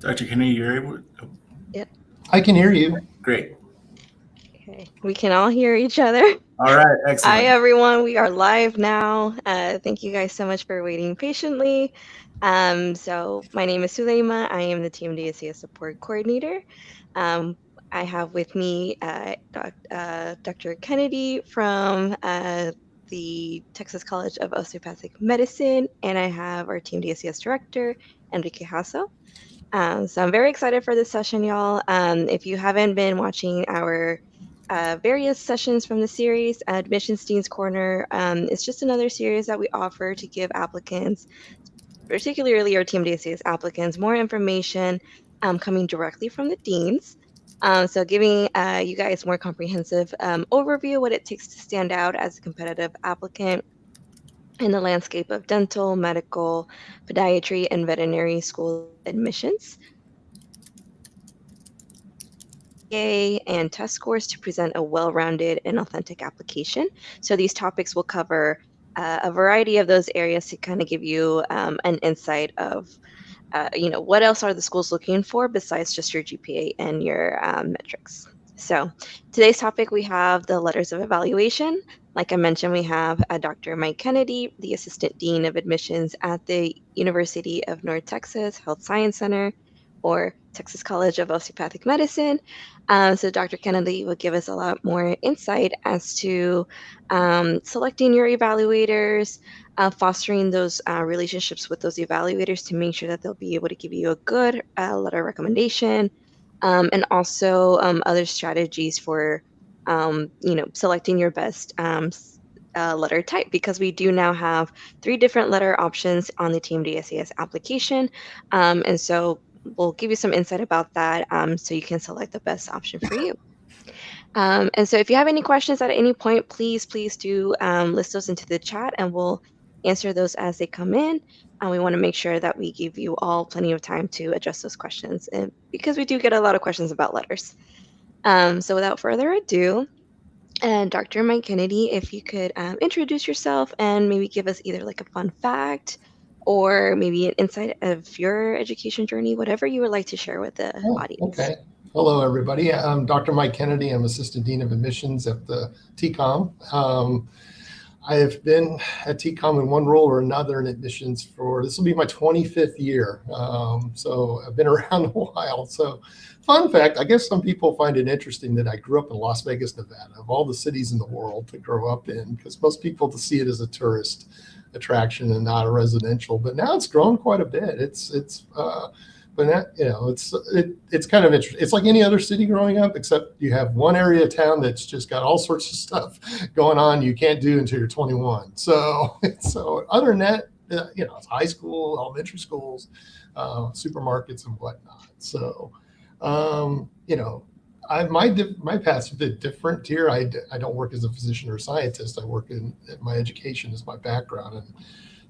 Dr. Kennedy, you're able. Oh, Yep. I can hear you. great. Okay. We can all hear each other. All right. Hi, Excellent. everyone. We are live now. Thank you guys so much for waiting patiently. So my name is Suleima. I am the TMDSAS support coordinator. Um, I have with me Dr. Kennedy from the Texas College of Osteopathic Medicine, and I have our TMDSAS director, Enrique Hasso. So I'm very excited for this session, y'all. If you haven't been watching our various sessions from the series, Admissions Dean's Corner is just another series that we offer to give applicants, particularly our Team DCS applicants, more information coming directly from the deans. So giving you guys more comprehensive overview what it takes to stand out as a competitive applicant in the landscape of dental, medical, podiatry, and veterinary school admissions. And test scores to present a well-rounded and authentic application. So these topics will cover a variety of those areas to kind of give you an insight of, what else are the schools looking for besides just your GPA and your metrics. So today's topic, we have the letters of evaluation. Like I mentioned, we have Dr. Mike Kennedy, the Assistant Dean of Admissions at the University of North Texas Health Science Center, or Texas College of Osteopathic Medicine. So Dr. Kennedy will give us a lot more insight as to selecting your evaluators, fostering those relationships with those evaluators to make sure that they'll be able to give you a good letter recommendation, and also other strategies for, selecting your best letter type, because we do now have 3 different letter options on the Team DSAS application. And so we'll give you some insight about that so you can select the best option for you. And so if you have any questions at any point, please do list those into the chat and we'll answer those as they come in. We want to make sure that we give you all plenty of time to address those questions, and because we do get a lot of questions about letters. So without further ado, Dr. Mike Kennedy, if you could introduce yourself and maybe give us either like a fun fact or maybe an insight of your education journey, whatever you would like to share with the Oh, audience. okay. Hello, everybody. I'm Dr. Mike Kennedy. I'm Assistant Dean of Admissions at the TCOM. I have been at TCOM in one role or another in admissions for, this will be my 25th year. So I've been around a while. So fun fact, I guess some people find it interesting that I grew up in Las Vegas, Nevada, of all the cities in the world to grow up in, because most people to see it as a tourist attraction and not a residential, but now it's grown quite a bit. But it's kind of interesting. It's like any other city growing up, except you have one area of town that's just got all sorts of stuff going on you can't do until you're 21. So other than that, it's high school, elementary schools, supermarkets and whatnot. So, my path's a bit different here. I don't work as a physician or a scientist. I work in my education is my background, and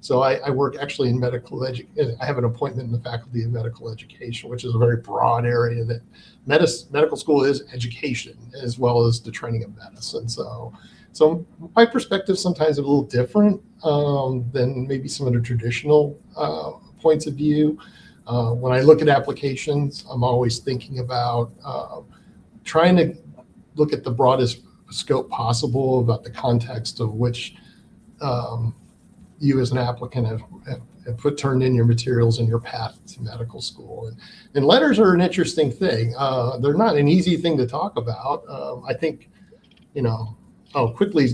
so I work actually in medical education. I have an appointment in the Faculty of Medical Education, which is a very broad area that medical school is education as well as the training of medicine. So my perspective sometimes is a little different than maybe some of the traditional points of view. When I look at applications, I'm always thinking about trying to look at the broadest scope possible about the context of which you as an applicant have turned in your materials and your path to medical school. And letters are an interesting thing. They're not an easy thing to talk about. I think, quickly,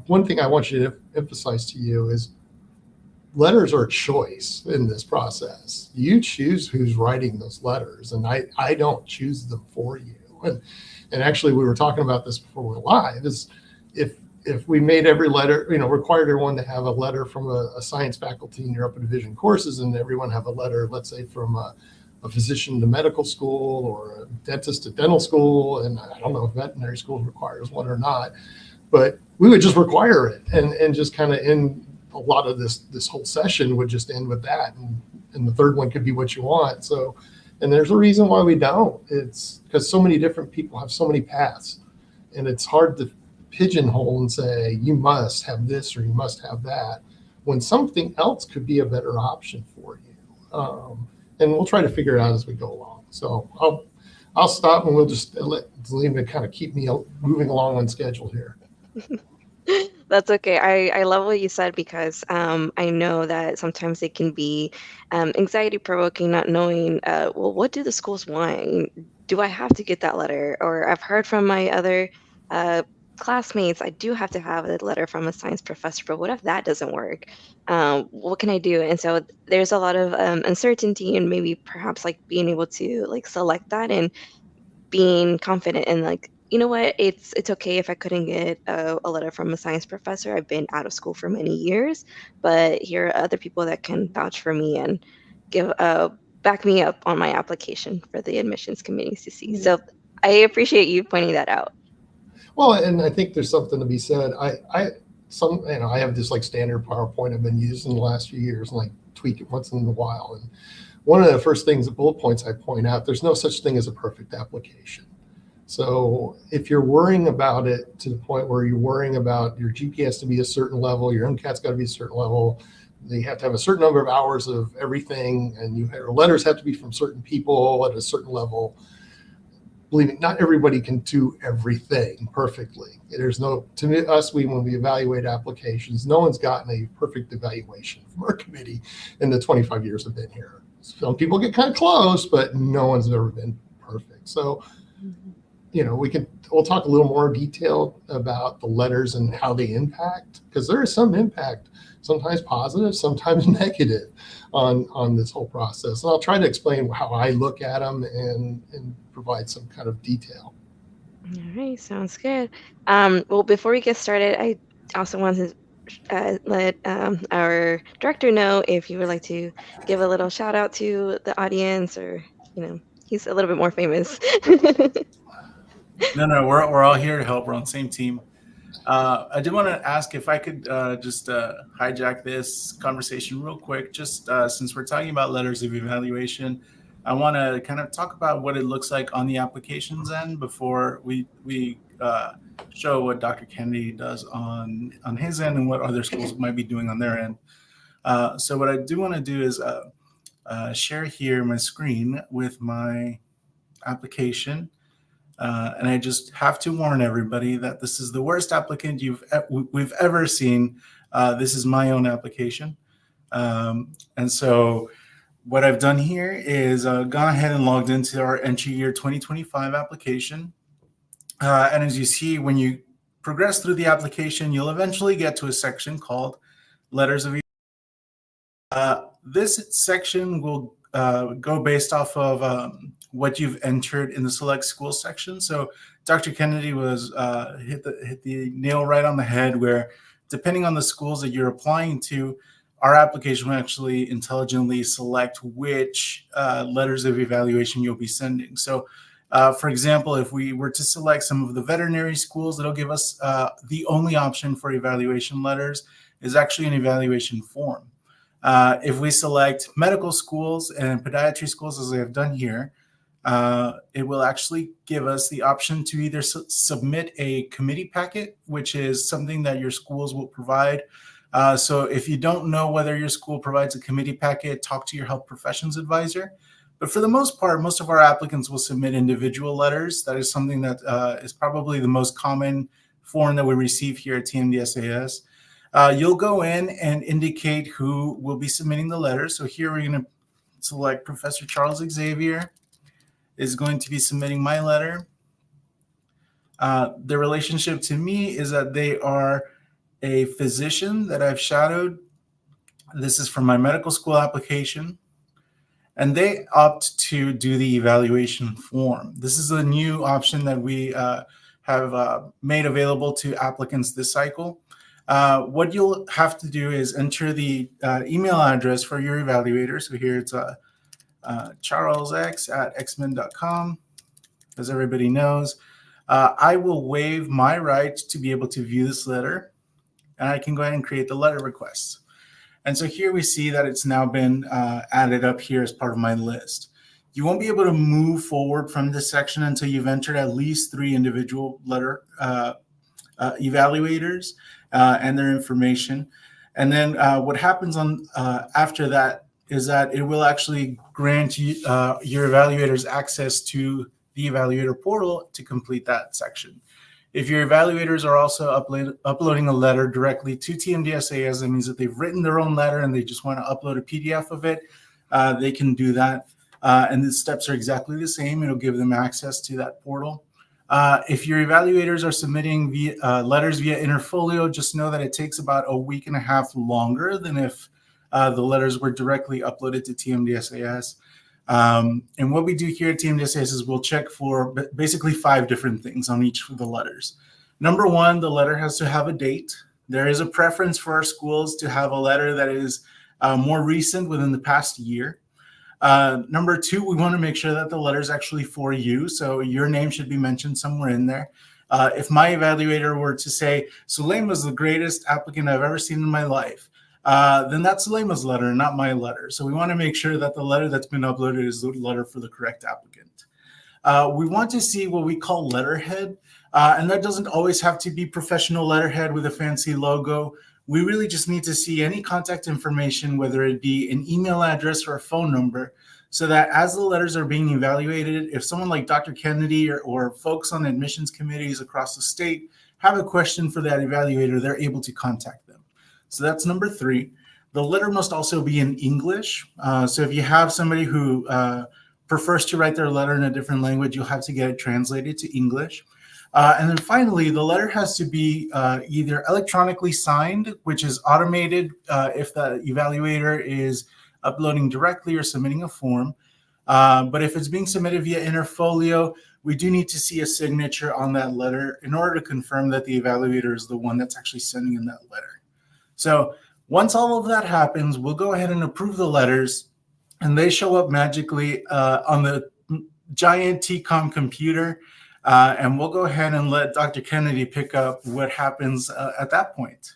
one thing I want you to emphasize to you is letters are a choice in this process. You choose who's writing those letters, and I don't choose them for you. And actually, we were talking about this before we're live, is if we made every letter, required everyone to have a letter from a science faculty in your upper division courses, and everyone have a letter, let's say from a physician to medical school or a dentist to dental school, and I don't know if veterinary school requires one or not, but we would just require it and just kind of end a lot of this whole session would just end with that, and the third one could be what you want. So, and there's a reason why we don't. It's because so many different people have so many paths, and it's hard to pigeonhole and say you must have this or you must have that when something else could be a better option for you. and we'll try to figure it out as we go along. So I'll stop and we'll just let Zelina kind of keep me moving along on schedule here. That's okay. I love what you said because I know that sometimes it can be anxiety provoking, not knowing, well, what do the schools want? Do I have to get that letter? Or I've heard from my other uh, classmates, I do have to have a letter from a science professor, but what if that doesn't work? What can I do? And so there's a lot of uncertainty and maybe perhaps like being able to like select that and being confident and like, you know what, it's okay if I couldn't get a letter from a science professor. I've been out of school for many years, but here are other people that can vouch for me and give back me up on my application for the admissions committees to see. So I appreciate you pointing that out. Well, and I think there's something to be said. I have this like standard PowerPoint I've been using the last few years and like tweak it once in a while. And one of the first things, the bullet points I point out, there's no such thing as a perfect application. So if you're worrying about it to the point where you're worrying about your GPS to be a certain level, your MCAT's got to be a certain level, you have to have a certain number of hours of everything, and your letters have to be from certain people at a certain level. Believe me, not everybody can do everything perfectly. There's no, to me, us, when we evaluate applications, no one's gotten a perfect evaluation from our committee in the 25 years I've been here. Some people get kind of close, but no one's ever been perfect. So, we'll talk a little more detailed about the letters and how they impact, because there is some impact, sometimes positive, sometimes negative on this whole process. And I'll try to explain how I look at them and provide some kind of detail. All right, sounds good. Well, before we get started, I also want to let our director know if you would like to give a little shout out to the audience, or he's a little bit more famous. No, we're all here to help. We're on the same team. I did want to ask if I could just hijack this conversation real quick, just since we're talking about letters of evaluation. I want to kind of talk about what it looks like on the applications end before we show what Dr. Kennedy does on his end and what other schools might be doing on their end. So what I do want to do is share here my screen with my application. And I just have to warn everybody that this is the worst applicant we've ever seen. This is my own application. And so what I've done here is gone ahead and logged into our entry year 2025 application. And as you see, when you progress through the application, you'll eventually get to a section called Letters of This section will go based off of what you've entered in the select school section. So Dr. Kennedy was hit the nail right on the head, where depending on the schools that you're applying to, our application will actually intelligently select which letters of evaluation you'll be sending. So for example, if we were to select some of the veterinary schools, it'll give us the only option for evaluation letters is actually an evaluation form. If we select medical schools and podiatry schools, as I have done here, it will actually give us the option to either submit a committee packet, which is something that your schools will provide. So if you don't know whether your school provides a committee packet, talk to your health professions advisor. But for the most part, most of our applicants will submit individual letters. That is something that is probably the most common form that we receive here at TMDSAS. You'll go in and indicate who will be submitting the letter. So here we're going to select Professor Charles Xavier is going to be submitting my letter. The relationship to me is that they are a physician that I've shadowed. This is from my medical school application. And they opt to do the evaluation form. This is a new option that we have made available to applicants this cycle. What you'll have to do is enter the email address for your evaluator. So here it's charlesx@xmen.com. As everybody knows, I will waive my right to be able to view this letter, and I can go ahead and create the letter request. And so here we see that it's now been added up here as part of my list. You won't be able to move forward from this section until you've entered at least 3 individual letter evaluators and their information. And then what happens on after that is that it will actually grant you, your evaluators access to the evaluator portal to complete that section. If your evaluators are also uploading a letter directly to TMDSAS, that means that they've written their own letter and they just want to upload a PDF of it, they can do that. And the steps are exactly the same. It'll give them access to that portal. If your evaluators are submitting letters via Interfolio, just know that it takes about a week and a half longer than if the letters were directly uploaded to TMDSAS. And what we do here at TMDSAS is we'll check for basically 5 different things on each of the letters. Number 1, the letter has to have a date. There is a preference for our schools to have a letter that is more recent, within the past year. Number 2, we want to make sure that the letter is actually for you. So your name should be mentioned somewhere in there. If my evaluator were to say, Sulema is the greatest applicant I've ever seen in my life, then that's Sulema's letter, not my letter. So we want to make sure that the letter that's been uploaded is the letter for the correct applicant. We want to see what we call letterhead. And that doesn't always have to be professional letterhead with a fancy logo. We really just need to see any contact information, whether it be an email address or a phone number, so that as the letters are being evaluated, if someone like Dr. Kennedy or folks on admissions committees across the state have a question for that evaluator, they're able to contact them. So that's number 3. The letter must also be in English. So if you have somebody who prefers to write their letter in a different language, you'll have to get it translated to English. And then finally, the letter has to be either electronically signed, which is automated if the evaluator is uploading directly or submitting a form. But if it's being submitted via Interfolio, we do need to see a signature on that letter in order to confirm that the evaluator is the one that's actually sending in that letter. So once all of that happens, we'll go ahead and approve the letters, and they show up magically on the giant TCOM computer. And we'll go ahead and let Dr. Kennedy pick up what happens at that point.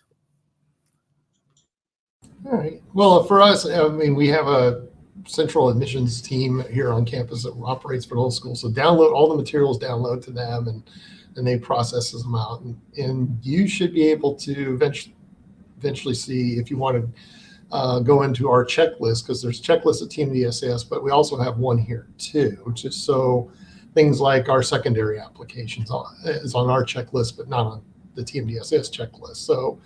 All right. Well, for us, I mean, we have a central admissions team here on campus that operates for the whole school. So download all the materials, download to them, and they process them out. And you should be able to eventually see if you want to go into our checklist, because there's checklists at TMDSAS, but we also have one here too, just so things like our secondary applications is on our checklist, but not on the TMDSAS checklist. So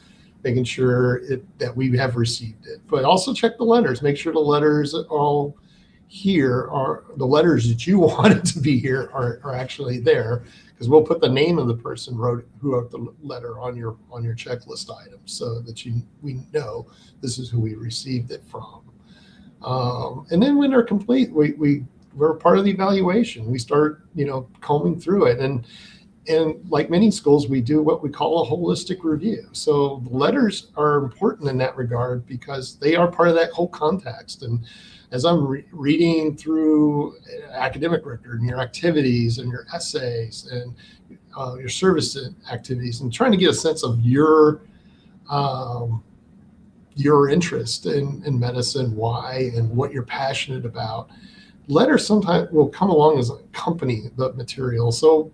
making sure that we have received it, but also check the letters, make sure the letters all here are the letters that you wanted to be here are actually there, because we'll put the name of the person who wrote the letter on your checklist item, so that we know this is who we received it from. And then when they're complete, we're part of the evaluation. We start, combing through it. And like many schools, we do what we call a holistic review. So the letters are important in that regard because they are part of that whole context. And as I'm reading through academic record and your activities and your essays and your service activities, and trying to get a sense of your interest in medicine, why, and what you're passionate about, letters sometimes will come along as accompany the material. So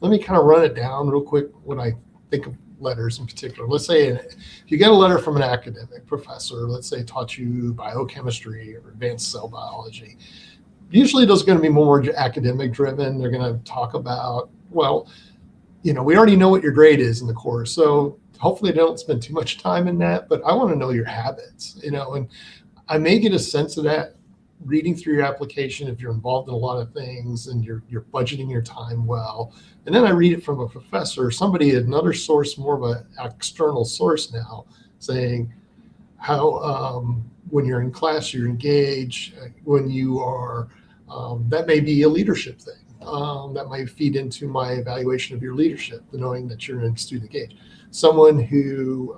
let me kind of run it down real quick when I think of letters in particular. Let's say if you get a letter from an academic professor, let's say taught you biochemistry or advanced cell biology, usually those are going to be more academic driven. They're going to talk about, well, we already know what your grade is in the course. So hopefully they don't spend too much time in that, but I want to know your habits, and I may get a sense of that reading through your application if you're involved in a lot of things and you're budgeting your time well. And then I read it from a professor, somebody, another source, more of an external source now, saying how when you're in class you're engaged, when you are, that may be a leadership thing. That might feed into my evaluation of your leadership, the knowing that you're in student engaged. Someone who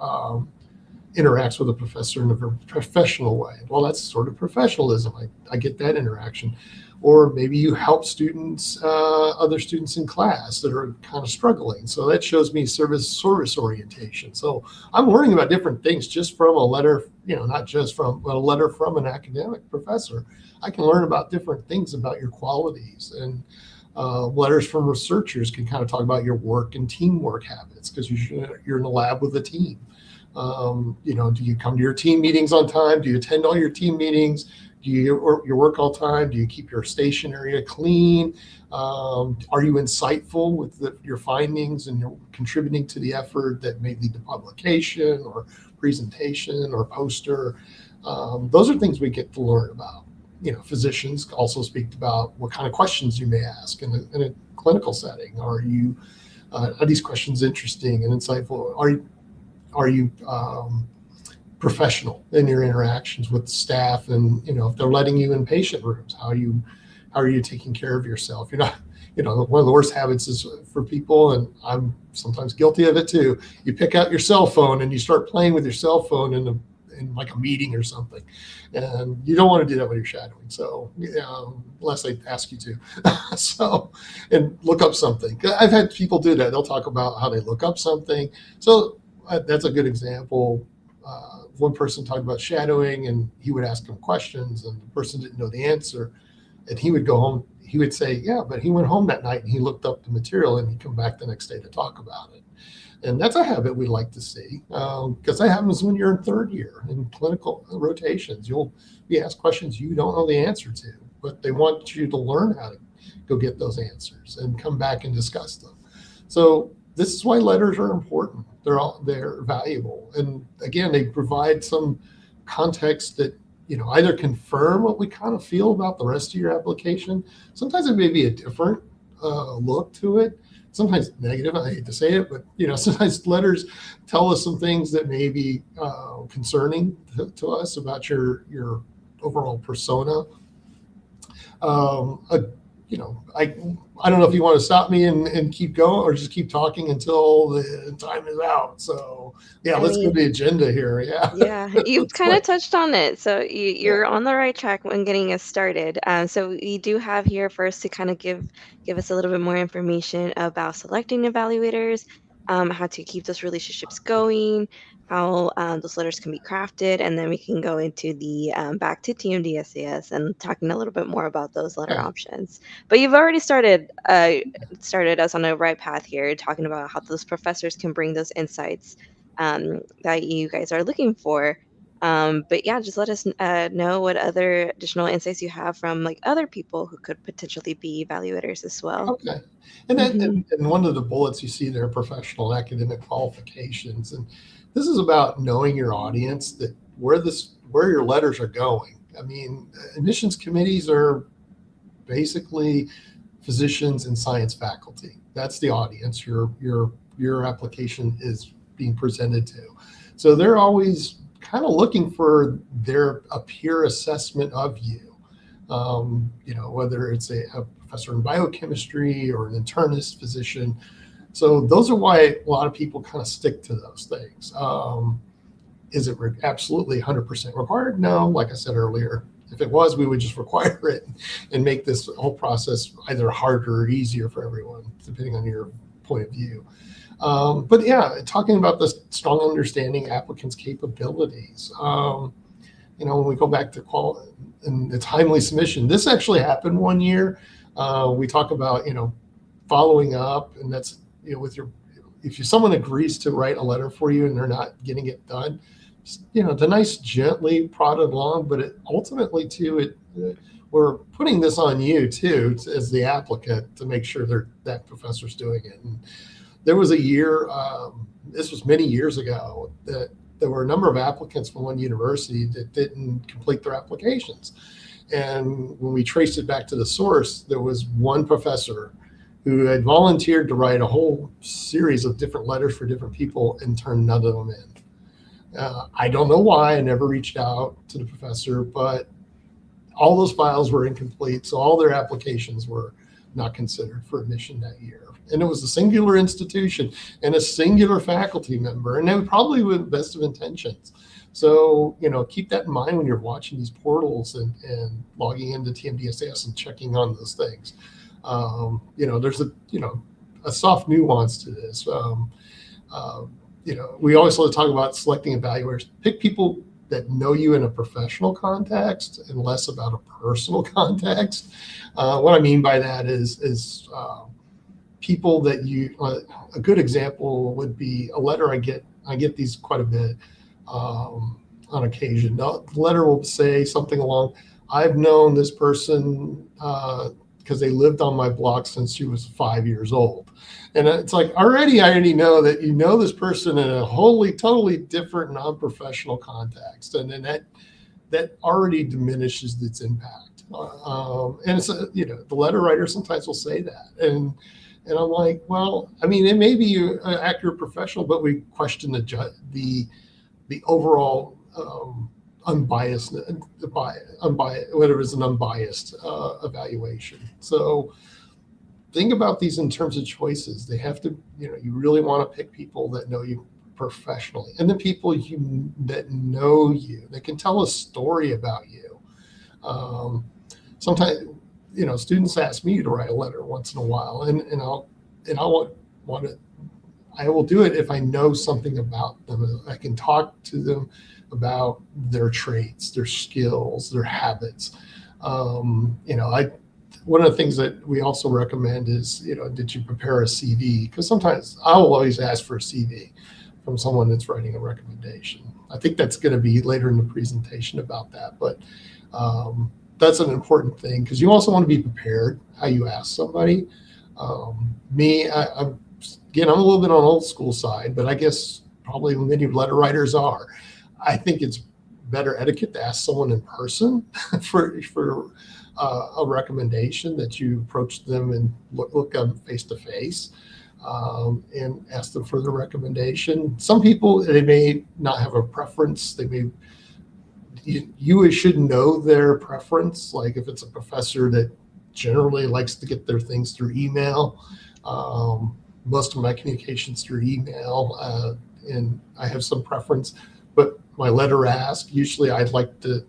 interacts with a professor in a very professional way. Well, that's sort of professionalism. I get that interaction. Or maybe you help students, other students in class that are kind of struggling. So that shows me service orientation. So I'm learning about different things just from a letter, not just from a letter from an academic professor. I can learn about different things about your qualities. And letters from researchers can kind of talk about your work and teamwork habits, because you're in a lab with a team. Do you come to your team meetings on time? Do you attend all your team meetings? Do you your work all time? Do you keep your station area clean? Are you insightful with your findings, and you're contributing to the effort that may lead to publication or presentation or poster? Those are things we get to learn about. Physicians also speak about what kind of questions you may ask in a clinical setting. Are these questions interesting and insightful? Are you professional in your interactions with staff, and if they're letting you in patient rooms, how are you taking care of yourself? You're not, one of the worst habits is for people, and I'm sometimes guilty of it too. You pick out your cell phone and you start playing with your cell phone in like a meeting or something, and you don't want to do that when you're shadowing. So unless I ask you to, and look up something. I've had people do that. They'll talk about how they look up something. So that's a good example. One person talked about shadowing, and he would ask him questions, and the person didn't know the answer, and he would go home. He would say, "Yeah, but he went home that night and he looked up the material, and he'd come back the next day to talk about it." And that's a habit we like to see, because that happens when you're in third year in clinical rotations. You'll be asked questions you don't know the answer to, but they want you to learn how to go get those answers and come back and discuss them. So this is why letters are important. They're valuable. And again, they provide some context that, either confirm what we kind of feel about the rest of your application. Sometimes it may be a different look to it. Sometimes negative, I hate to say it, but sometimes letters tell us some things that may be concerning to us about your overall persona. I don't know if you want to stop me and keep going, or just keep talking until the time is out. So let's go to the agenda here. Yeah, you've kind of touched on it. So you're on the right track when getting us started. So we do have here first to kind of give us a little bit more information about selecting evaluators, how to keep those relationships going, how those letters can be crafted, and then we can go into the back to TMDSAS and talking a little bit more about those letter options. But you've already started us on a right path here, talking about how those professors can bring those insights that you guys are looking for. But yeah, just let us know what other additional insights you have from like other people who could potentially be evaluators as well. Okay. And then and one of the bullets you see there, professional academic qualifications. And this is about knowing your audience, that where your letters are going. I mean, admissions committees are basically physicians and science faculty. That's the audience your application is being presented to. So they're always kind of looking for a peer assessment of you. Whether it's a professor in biochemistry or an internist physician. So those are why a lot of people kind of stick to those things. Is it absolutely 100% required? No, like I said earlier, if it was, we would just require it and make this whole process either harder or easier for everyone, depending on your point of view. But talking about the strong understanding applicants' capabilities. When we go back to quality and the timely submission, this actually happened one year. We talk about, following up, and that's, if someone agrees to write a letter for you and they're not getting it done, the nice gently prodded along, but ultimately we're putting this on you too, as the applicant, to make sure that professor's doing it. And there was a year, this was many years ago, that there were a number of applicants from one university that didn't complete their applications. And when we traced it back to the source, there was one professor who had volunteered to write a whole series of different letters for different people and turned none of them in. I don't know why. I never reached out to the professor, but all those files were incomplete. So all their applications were not considered for admission that year. And it was a singular institution and a singular faculty member, and they would probably with the best of intentions. So, keep that in mind when you're watching these portals and logging into TMDSAS and checking on those things. There's a soft nuance to this. We always like to talk about selecting evaluators. Pick people that know you in a professional context and less about a personal context. What I mean by that is people that a good example would be a letter I get I get these quite a bit on occasion. The letter will say something along, I've known this person because they lived on my block since she was 5 years old. And it's like, I already know that you know this person in a totally different non-professional context. And then that already diminishes its impact. And it's, the letter writer sometimes will say that. And I'm like, well, I mean, it may be an accurate professional, but we question the overall unbiased, whatever is an unbiased evaluation. So think about these in terms of choices. They have to, you really want to pick people that know you professionally, and the people that know you, that can tell a story about you. Sometimes, students ask me to write a letter once in a while, and I will do it if I know something about them. I can talk to them about their traits, their skills, their habits. One of the things that we also recommend is, did you prepare a CV? Because sometimes I will always ask for a CV from someone that's writing a recommendation. I think that's going to be later in the presentation about that, but that's an important thing because you also want to be prepared how you ask somebody. I'm a little bit on old school side, but I guess probably many letter writers are. I think it's better etiquette to ask someone in person for a recommendation, that you approach them and look them face to face and ask them for the recommendation. Some people, they may not have a preference. You should know their preference. Like if it's a professor that generally likes to get their things through email, most of my communications through email, and I have some preference, but my letter ask, usually I'd like to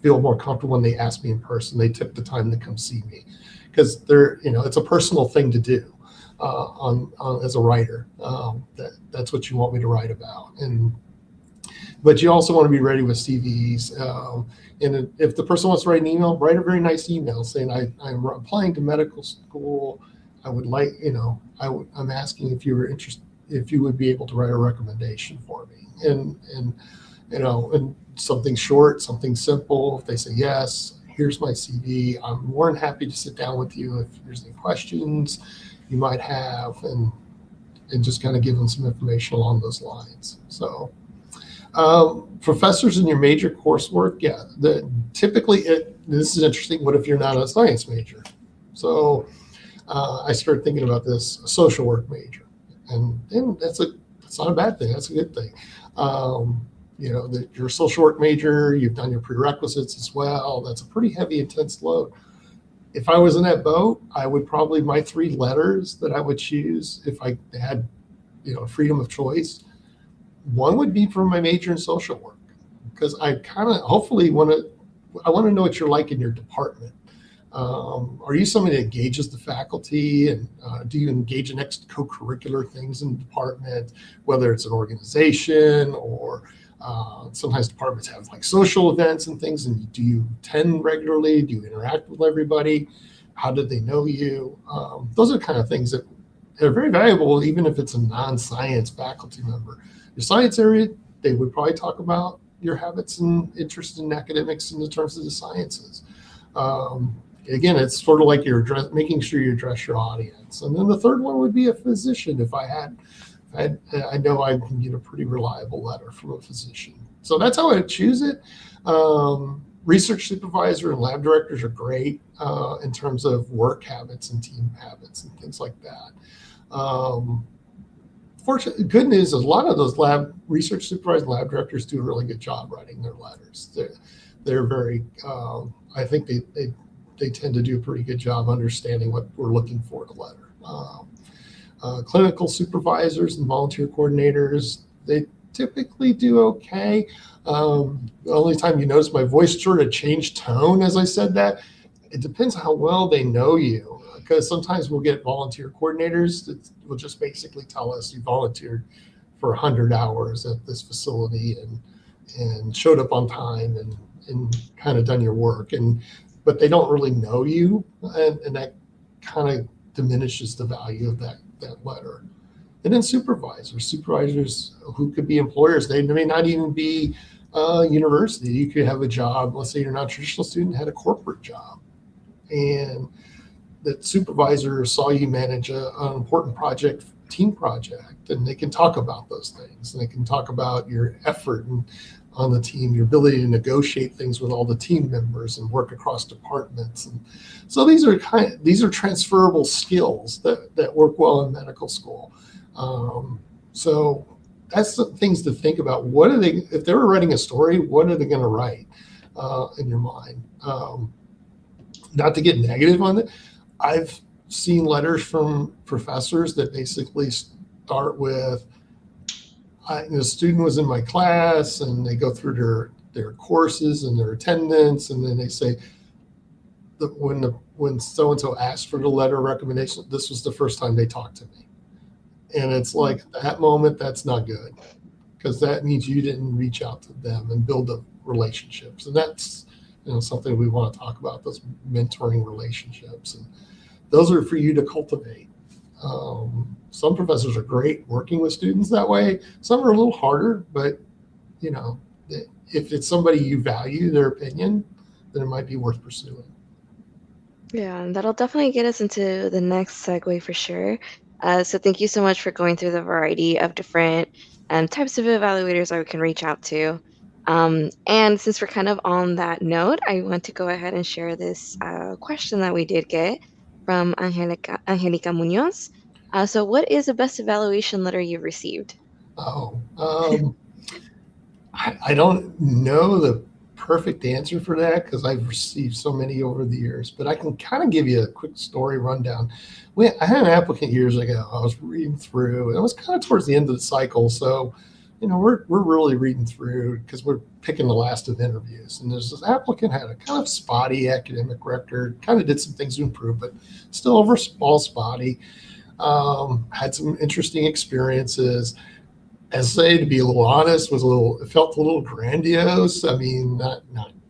feel more comfortable when they ask me in person. They took the time to come see me because it's a personal thing to do as a writer. That's what you want me to write about. But you also want to be ready with CVs. And if the person wants to write an email, write a very nice email saying, I'm applying to medical school. I would like, I'm asking if you were interested, if you would be able to write a recommendation for me. And something short, something simple. If they say yes, here's my CV. I'm more than happy to sit down with you if there's any questions you might have, and just kind of give them some information along those lines. So professors in your major coursework, typically this is interesting. What if you're not a science major? So I started thinking about this, a social work major, and that's not a bad thing. That's a good thing. That you're a social work major, you've done your prerequisites as well. That's a pretty heavy, intense load. If I was in that boat, I would probably, my 3 letters that I would choose if I had, freedom of choice, one would be for my major in social work, because I kind of hopefully want to know what you're like in your department. Are you somebody that engages the faculty, and do you engage in co-curricular things in the department, whether it's an organization or sometimes departments have like social events and things, and do you attend regularly? Do you interact with everybody? How do they know you? Those are the kind of things that are very valuable, even if it's a non-science faculty member. Your science area, they would probably talk about your habits and interest in academics in the terms of the sciences. Again, it's sort of like you're making sure you address your audience. And then the third one would be a physician. If I know I can get a pretty reliable letter from a physician. So that's how I choose it. Research supervisor and lab directors are great in terms of work habits and team habits and things like that. Fortunately, good news is a lot of those research supervisors, lab directors do a really good job writing their letters. They're very, I think they tend to do a pretty good job understanding what we're looking for in a letter. Clinical supervisors and volunteer coordinators, they typically do okay. The only time you notice my voice sort of changed tone as I said that, it depends how well they know you. Because sometimes we'll get volunteer coordinators that will just basically tell us you volunteered for 100 hours at this facility and showed up on time and kind of done your work. But they don't really know you, and that kind of diminishes the value of that letter. And then supervisors who could be employers. They may not even be university. You could have a job. Let's say you're not a traditional student, had a corporate job, and that supervisor saw you manage an important project, team project, and they can talk about those things. And they can talk about your effort on the team, your ability to negotiate things with all the team members and work across departments. And so these are transferable skills that work well in medical school. So that's the things to think about. What are they, if they were writing a story, what are they going to write in your mind? Not to get negative on it. I've seen letters from professors that basically start with, the student was in my class, and they go through their courses and their attendance, and then they say that when so-and-so asked for the letter of recommendation, this was the first time they talked to me. And it's like, at that moment, that's not good, because that means you didn't reach out to them and build up relationships. And that's something we want to talk about, those mentoring relationships. And those are for you to cultivate. Some professors are great working with students that way. Some are a little harder, but if it's somebody you value their opinion, then it might be worth pursuing. Yeah, and that'll definitely get us into the next segue for sure. So thank you so much for going through the variety of different types of evaluators that we can reach out to. And since we're kind of on that note, I want to go ahead and share this question that we did get from Angelica Munoz. So what is the best evaluation letter you've received? I don't know the perfect answer for that, because I've received so many over the years, but I can kind of give you a quick story rundown. I had an applicant years ago. I was reading through, and it was kind of towards the end of the cycle. So, we're really reading through because we're picking the last of interviews. And there's this applicant had a kind of spotty academic record, kind of did some things to improve, but still overall spotty. Had some interesting experiences. Essay, to be a little honest, it felt a little grandiose. I mean, not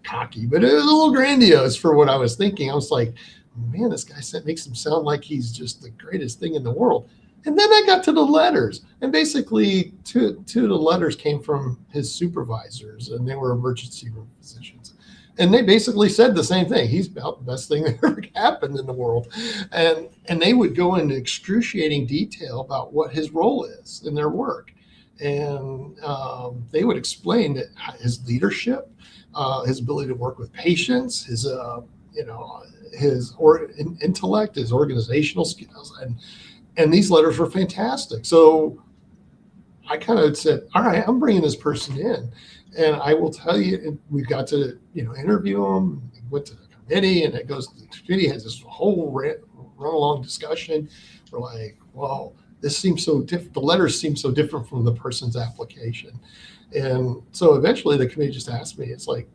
cocky, but it was a little grandiose for what I was thinking. I was like, man, this guy makes him sound like he's just the greatest thing in the world. And then I got to the letters, and basically two of the letters came from his supervisors, and they were emergency room physicians. And they basically said the same thing. He's about the best thing that ever happened in the world. And they would go into excruciating detail about what his role is in their work. And they would explain that his leadership, his ability to work with patients, his intellect, his organizational skills, and these letters were fantastic. So I kind of said, all right, I'm bringing this person in, and I will tell you, we got to interview him. We went to the committee, and the committee has this whole run along discussion. We're like, well, this seems so different. The letters seem so different from the person's application. And so eventually the committee just asked me, it's like,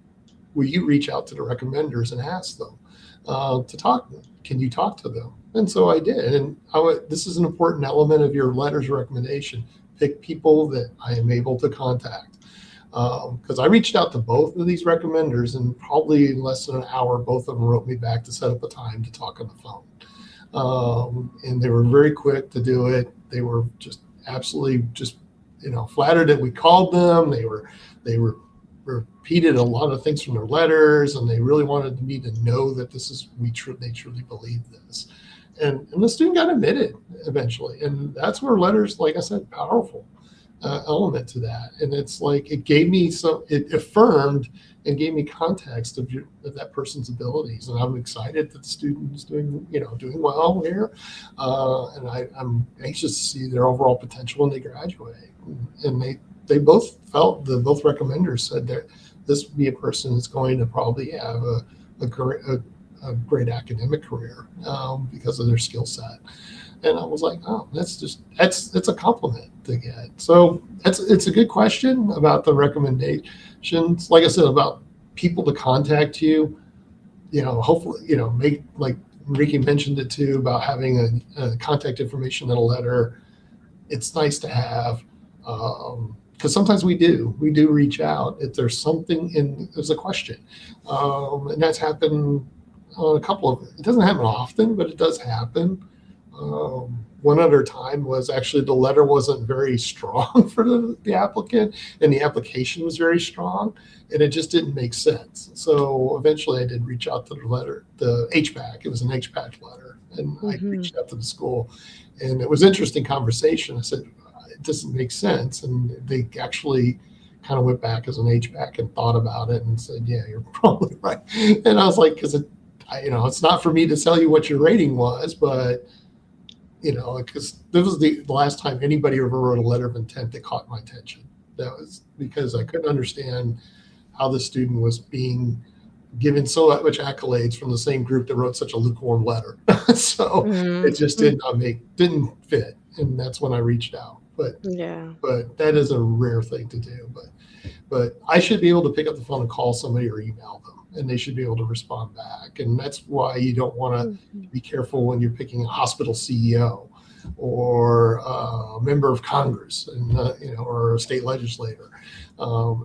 will you reach out to the recommenders and ask them to talk? Can you talk to them? And so I did. And this is an important element of your letters of recommendation. Pick people that I am able to contact. Because I reached out to both of these recommenders, and probably in less than an hour, both of them wrote me back to set up a time to talk on the phone. And they were very quick to do it. They were just absolutely flattered that we called them. They repeated a lot of things from their letters, and they really wanted me to know that they truly believe this. And the student got admitted eventually. And that's where letters, like I said, powerful element to that. And it's like, it affirmed and gave me context of that person's abilities. And I'm excited that the student is doing well here. And I'm anxious to see their overall potential when they graduate. And they both felt, both recommenders said that this would be a person that's going to probably have a great academic career because of their skill set. And I was like, oh, that's a compliment to get. So it's a good question about the recommendations. Like I said, about people to contact you, hopefully, make, like Ricky mentioned it too, about having a contact information in a letter. It's nice to have, because sometimes we do reach out if there's something there's a question. And that's happened on it doesn't happen often, but it does happen. One other time was actually the letter wasn't very strong for the applicant, and the application was very strong, and it just didn't make sense. So eventually I did reach out to the HPAC. It was an HPAC letter, and I reached out to the school, and it was an interesting conversation. I said, it doesn't make sense. And they actually kind of went back as an HPAC and thought about it and said, yeah, you're probably right. And I was like, because it's not for me to tell you what your rating was, but because this was the last time anybody ever wrote a letter of intent that caught my attention. That was because I couldn't understand how the student was being given so much accolades from the same group that wrote such a lukewarm letter. So it just didn't fit. And that's when I reached out. But that is a rare thing to do. But I should be able to pick up the phone and call somebody or email them, and they should be able to respond back. And that's why you don't want to be careful when you're picking a hospital CEO or a member of Congress, and or a state legislator.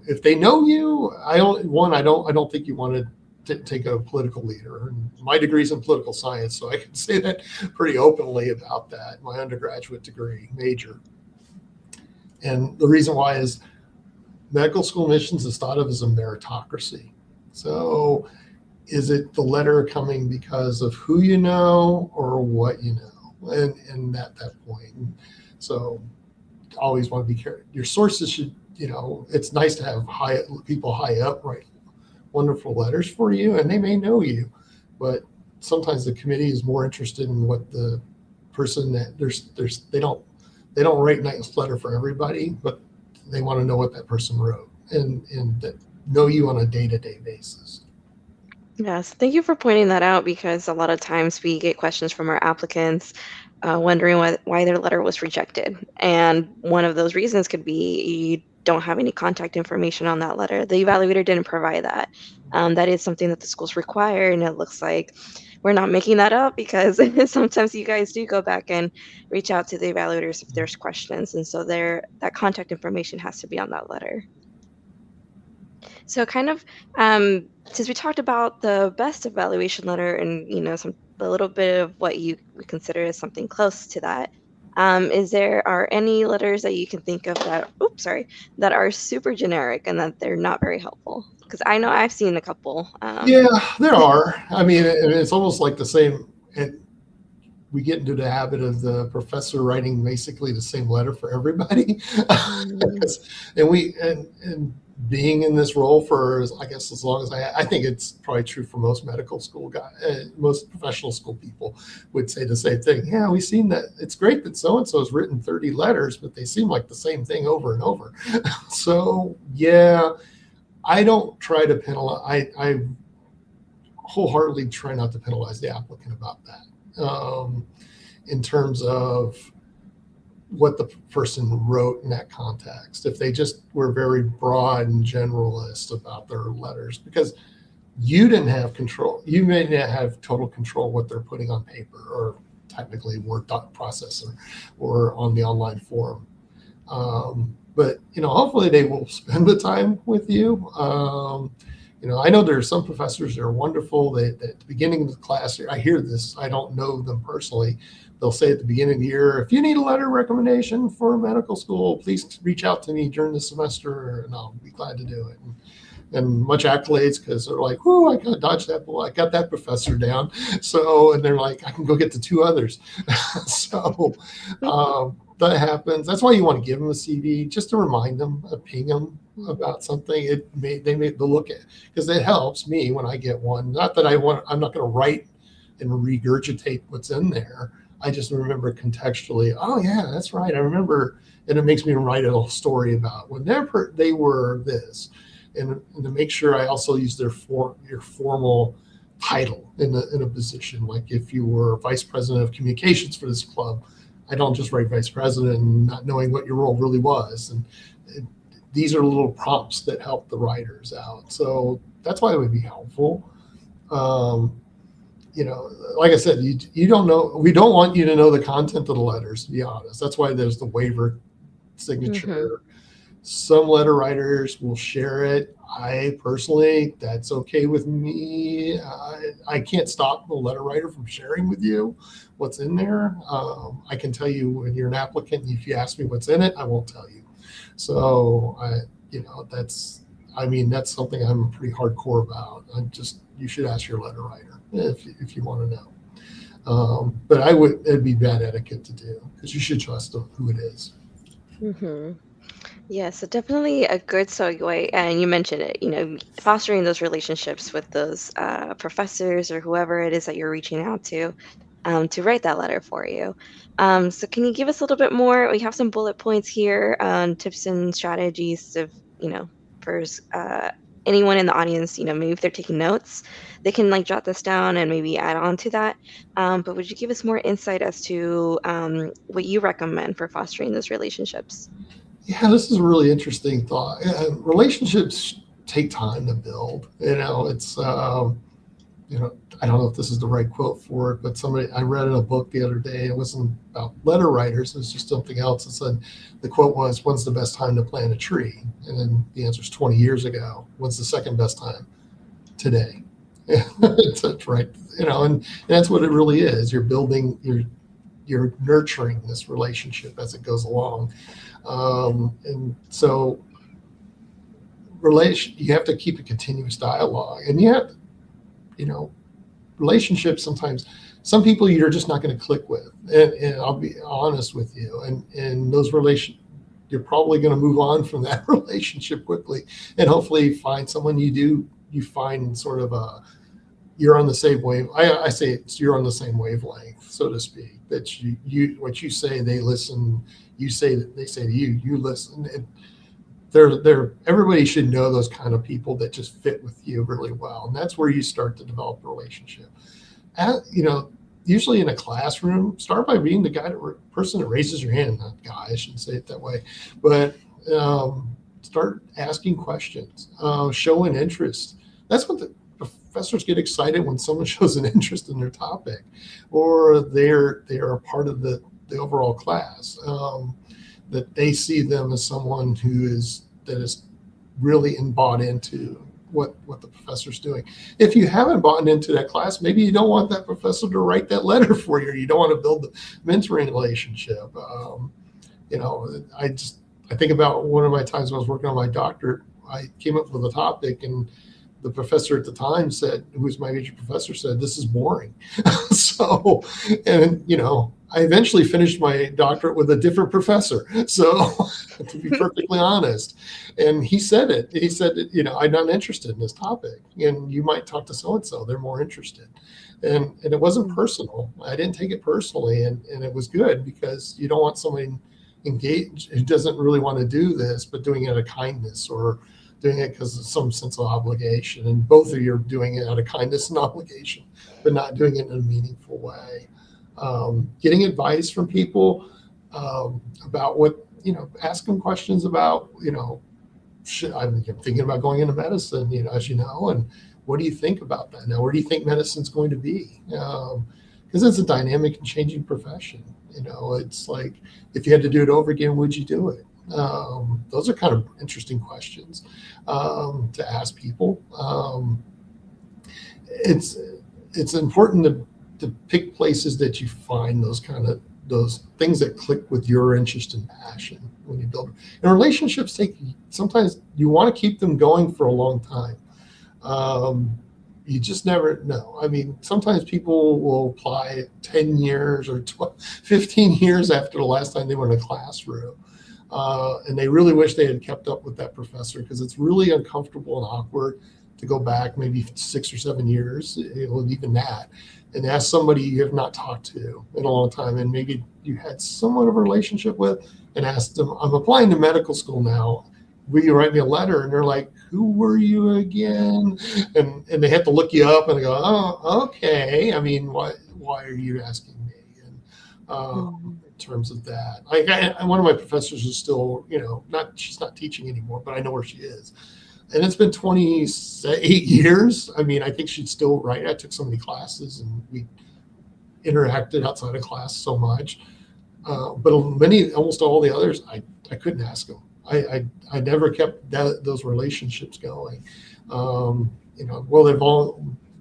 If they know you, I don't think you want to take a political leader. And my degree's in political science, so I can say that pretty openly about that. My undergraduate degree, major. And the reason why is medical school admissions is thought of as a meritocracy. So is it the letter coming because of who you know or what you know? And at that point. So always want to be careful. Your sources should, it's nice to have people high up write wonderful letters for you, and they may know you, but sometimes the committee is more interested in what the person that they don't write a nice letter for everybody, but they want to know what that person wrote and that know you on a day-to-day basis. Yes, thank you for pointing that out, because a lot of times we get questions from our applicants wondering why their letter was rejected. And one of those reasons could be you don't have any contact information on that letter. The evaluator didn't provide that. That is something that the schools require, and it looks like we're not making that up, because sometimes you guys do go back and reach out to the evaluators if there's questions, and so that contact information has to be on that letter. So kind of, since we talked about the best evaluation letter and, a little bit of what you would consider as something close to that, are any letters that you can think of that are super generic and that they're not very helpful? Because I know I've seen a couple. Yeah, there are. I mean, it's almost like the same. We get into the habit of the professor writing basically the same letter for everybody. and being in this role for, I guess, as long as I think it's probably true for most medical school guys, most professional school people would say the same thing. Yeah, we've seen that. It's great that so-and-so has written 30 letters, but they seem like the same thing over and over. So yeah, I don't try to penalize. I wholeheartedly try not to penalize the applicant about that. In terms of what the person wrote in that context, if they just were very broad and generalist about their letters, because you didn't have control. You may not have total control what they're putting on paper or technically Word processor or on the online forum. But hopefully they will spend the time with you. I know there are some professors that are wonderful. At the beginning of the class, I hear this. I don't know them personally. They'll say at the beginning of the year, if you need a letter recommendation for medical school, please reach out to me during the semester, and I'll be glad to do it. And much accolades, because they're like, "Oh, I got to dodge that bullet. I got that professor down." So, and they're like, "I can go get the 2 others." So that happens. That's why you want to give them a CV, just to remind them, ping them about something. They may look at, because it helps me when I get one. Not that I'm not going to write and regurgitate what's in there. I just remember contextually, oh yeah, that's right. I remember, and it makes me write a little story about whenever they were this, and to make sure I also use your formal title in a position. Like if you were vice president of communications for this club, I don't just write vice president and not knowing what your role really was. And these are little prompts that help the writers out. So that's why it would be helpful. Like I said, you don't know. We don't want you to know the content of the letters, to be honest. That's why there's the waiver signature. Some letter writers will share it. I personally, that's okay with me. I can't stop the letter writer from sharing with you what's in there. I can tell you when you're an applicant, if you ask me what's in it, I won't tell you. So that's something I'm pretty hardcore about. You should ask your letter writer if you want to know. But it'd be bad etiquette to do, because you should trust who it is. Mm-hmm. Yeah, so definitely a good segue, and you mentioned it, fostering those relationships with those professors or whoever it is that you're reaching out to write that letter for you. So can you give us a little bit more? We have some bullet points here on tips and strategies of, for anyone in the audience, maybe if they're taking notes, they can like jot this down and maybe add on to that. But would you give us more insight as to what you recommend for fostering those relationships? Yeah, this is a really interesting thought. Relationships take time to build. It's I don't know if this is the right quote for it, but I read in a book the other day. It wasn't about letter writers. It was just something else. It said the quote was, "When's the best time to plant a tree?" And then the answer is 20 years ago. When's the second best time? Today. That's right. And that's what it really is. You're building. You're nurturing this relationship as it goes along. And so you have to keep a continuous dialogue, and relationships, sometimes some people you're just not going to click with, and I'll be honest with you, and those you're probably going to move on from that relationship quickly, and hopefully find someone you find sort of you're on the same wave. I say you're on the same wavelength, so to speak, that what you say, they listen. You say that they say to you listen. Everybody should know those kind of people that just fit with you really well, and that's where you start to develop a relationship. Usually in a classroom, start by being the person that raises your hand. Not guy, I shouldn't say it that way, but start asking questions, show an interest. That's what the professors get excited when someone shows an interest in their topic, or they are a part of the overall class. That they see them as someone that is really bought into what the professor's doing. If you haven't bought into that class, maybe you don't want that professor to write that letter for you. You don't want to build the mentoring relationship. I think about one of my times when I was working on my doctorate. I came up with a topic, and the professor at the time who was my major professor, said, "This is boring." So, and I eventually finished my doctorate with a different professor. So, to be perfectly honest, and he said it. He said, "I'm not interested in this topic, and you might talk to so and so; they're more interested." And it wasn't personal. I didn't take it personally, and it was good, because you don't want somebody engaged who doesn't really want to do this, but doing it out of kindness, or doing it because of some sense of obligation. And both of you are doing it out of kindness and obligation, but not doing it in a meaningful way. Getting advice from people about what, ask them questions about, I'm thinking about going into medicine, as you know, and what do you think about that now? Where do you think medicine's going to be? Because it's a dynamic and changing profession. It's like, if you had to do it over again, would you do it? Those are kind of interesting questions to ask people. It's important to pick places that you find those things that click with your interest and passion when you build. And relationships sometimes you want to keep them going for a long time. You just never know. I mean, sometimes people will apply 10 years or 15 years after the last time they were in a classroom. And they really wish they had kept up with that professor, because it's really uncomfortable and awkward to go back maybe 6 or 7 years, even that, and ask somebody you have not talked to in a long time, and maybe you had somewhat of a relationship with, and ask them, "I'm applying to medical school now. Will you write me a letter?" And they're like, "Who were you again?" And they have to look you up, and they go, "Oh, okay. I mean, why are you asking me?" And in terms of that, one of my professors is still, she's not teaching anymore, but I know where she is. And it's been 28 years. I mean, I think she'd still write. I took so many classes, and we interacted outside of class so much. But almost all the others, I couldn't ask them. I never kept those relationships going.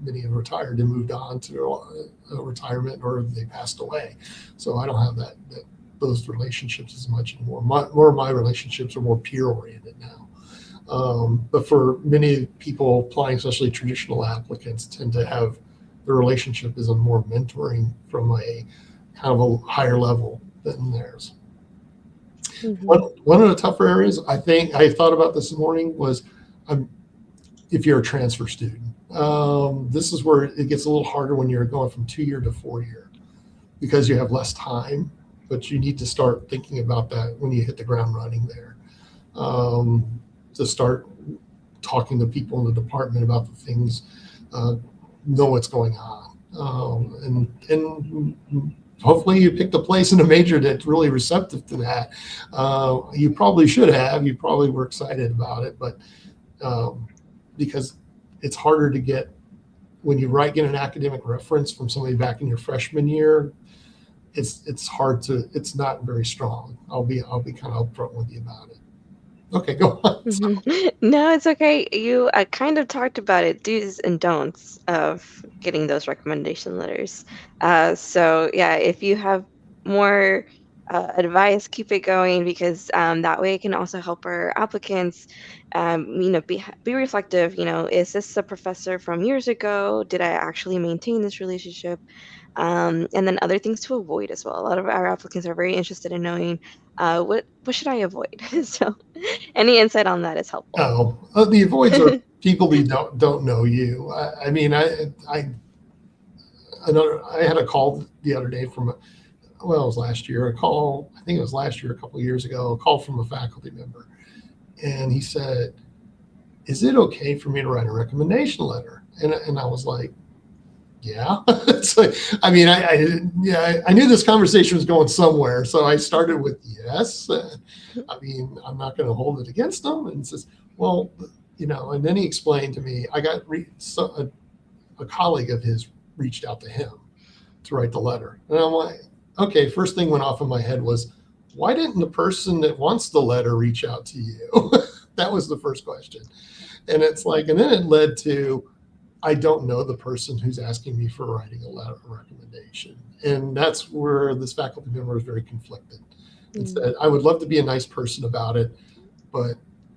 Many have retired and moved on to a retirement, or they passed away. So I don't have those relationships as much anymore. More of my relationships are more peer oriented now. But for many people applying, especially traditional applicants, tend to have the relationship is a more mentoring from a kind of a higher level than theirs. Mhm. One of the tougher areas I think I thought about this morning was if you're a transfer student. This is where it gets a little harder when you're going from 2-year to 4-year, because you have less time, but you need to start thinking about that when you hit the ground running there. To start talking to people in the department about the things, know what's going on, and hopefully you picked a place in a major that's really receptive to that. You probably should have. You probably were excited about it, but because it's harder to get when you get an academic reference from somebody back in your freshman year. It's hard to. It's not very strong. I'll be kind of upfront with you about it. Okay, go on. No, it's okay. You kind of talked about it, do's and don'ts of getting those recommendation letters. So yeah, if you have more advice, keep it going, because that way it can also help our applicants, be reflective. Is this a professor from years ago? Did I actually maintain this relationship? And then other things to avoid as well. A lot of our applicants are very interested in knowing what should I avoid. So any insight on that is helpful. The avoids are people who don't know you. I mean, I had a call the other day from, it was last year, I think it was last year, a couple of years ago, a call from a faculty member. And he said, is it okay for me to write a recommendation letter? And I was like, yeah. So, I mean, I knew this conversation was going somewhere. So I started with yes. I mean, I'm not going to hold it against them. And says, well, and then he explained to me, I got a colleague of his reached out to him to write the letter. And I'm like, okay, first thing went off in my head was, why didn't the person that wants the letter reach out to you? That was the first question. And it's like, and then it led to, I don't know the person who's asking me for writing a letter of recommendation. And that's where this faculty member was very conflicted and said, I would love to be a nice person about it,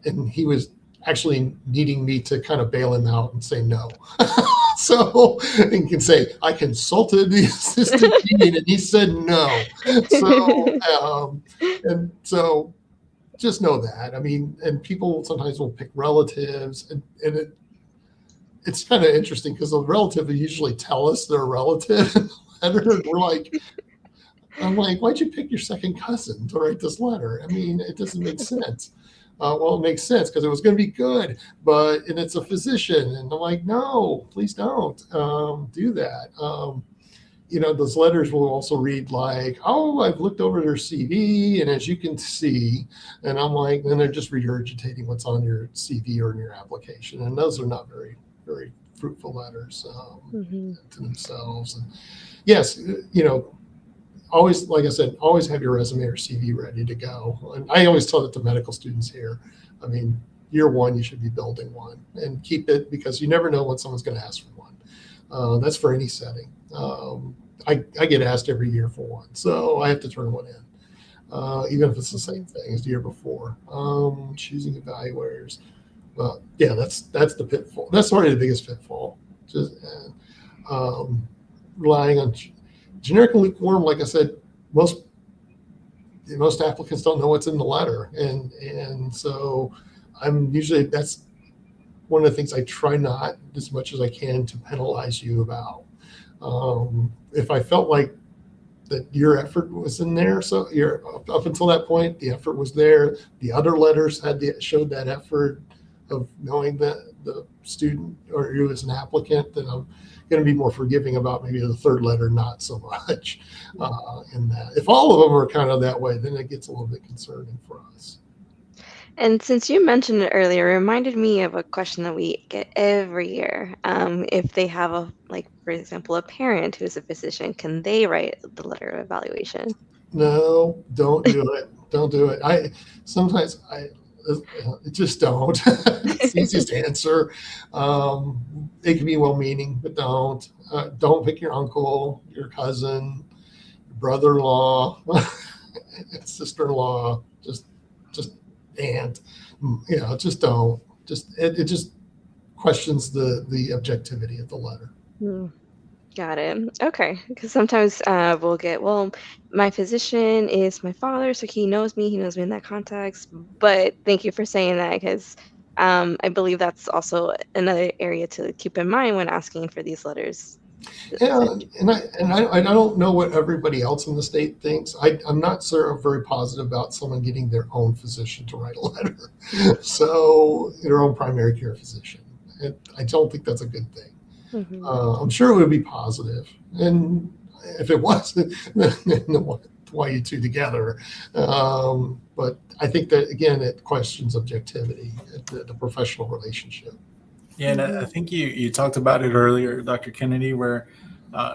and he was actually needing me to kind of bail him out and say no. So, and can say, I consulted the assistant dean and he said no. So just know that. I mean, and people sometimes will pick relatives, and it's kind of interesting because the relative will usually tell us they're a relative in the letter. I'm like, why'd you pick your second cousin to write this letter? I mean, it doesn't make sense. Well, it makes sense because it was going to be good, and it's a physician. And I'm like, no, please don't do that. Those letters will also read like, oh, I've looked over their CV, and as you can see, and I'm like, then they're just regurgitating what's on your CV or in your application. And those are not very, very fruitful letters to themselves. And yes, always, like I said, always have your resume or CV ready to go. And I always tell it to medical students here. I mean, year one, you should be building one and keep it, because you never know when someone's going to ask for one. That's for any setting. I get asked every year for one, so I have to turn one in, even if it's the same thing as the year before. Choosing evaluators. Well, yeah, that's the pitfall. That's already the biggest pitfall. Just relying on generic and lukewarm. Like I said, most applicants don't know what's in the letter, and so that's one of the things I try not as much as I can to penalize you about. If I felt like that your effort was in there, so you're up until that point, the effort was there. The other letters showed that effort of knowing that the student or you as an applicant, then I'm going to be more forgiving about maybe the third letter, not so much in that. If all of them are kind of that way, then it gets a little bit concerning for us. And since you mentioned it earlier, it reminded me of a question that we get every year. If they have for example, a parent who's a physician, can they write the letter of evaluation? No, don't do it. Don't do it. Just don't. It's the easiest answer. It can be well-meaning, but don't. Don't pick your uncle, your cousin, your brother-in-law, sister-in-law. Just aunt. Just don't. It just questions the objectivity of the letter. Got it. Okay. Because sometimes we'll get, well, my physician is my father, so he knows me. He knows me in that context. But thank you for saying that, because I believe that's also another area to keep in mind when asking for these letters. Yeah, and I don't know what everybody else in the state thinks. I'm not very positive about someone getting their own physician to write a letter. So their own primary care physician. I don't think that's a good thing. Mhm. I'm sure it would be positive, and if it wasn't, then why you two together? But I think that again, it questions objectivity, the professional relationship. Yeah, and I think you talked about it earlier, Dr. Kennedy, where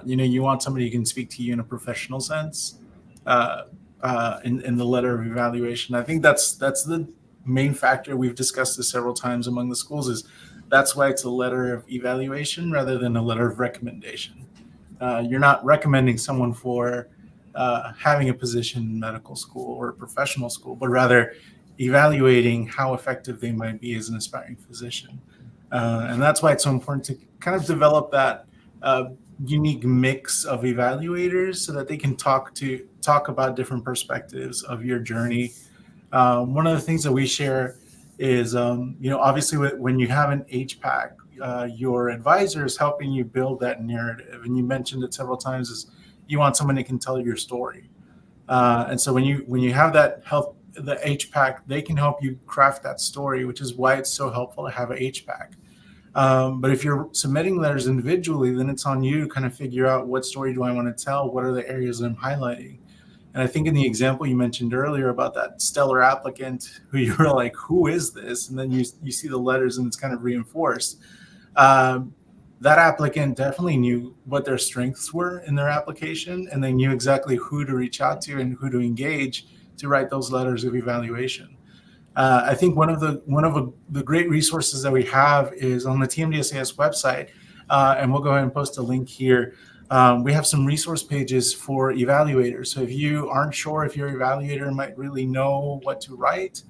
you want somebody who can speak to you in a professional sense in the letter of evaluation. I think that's the main factor. We've discussed this several times among the schools. Is that's why it's a letter of evaluation rather than a letter of recommendation. You're not recommending someone for having a position in medical school or a professional school, but rather evaluating how effective they might be as an aspiring physician. And that's why it's so important to kind of develop that unique mix of evaluators so that they can talk about different perspectives of your journey. One of the things that we share is, obviously when you have an HPAC, your advisor is helping you build that narrative. And you mentioned it several times, is you want someone that can tell your story. And so when you have the HPAC, they can help you craft that story, which is why it's so helpful to have a HPAC. But if you're submitting letters individually, then it's on you to kind of figure out what story do I want to tell? What are the areas that I'm highlighting? And I think in the example you mentioned earlier about that stellar applicant who you were like, who is this? And then you see the letters and it's kind of reinforced. That applicant definitely knew what their strengths were in their application, and they knew exactly who to reach out to and who to engage to write those letters of evaluation. I think one of the great resources that we have is on the TMDSAS website, and we'll go ahead and post a link here. We have some resource pages for evaluators. So if you aren't sure if your evaluator might really know what to write,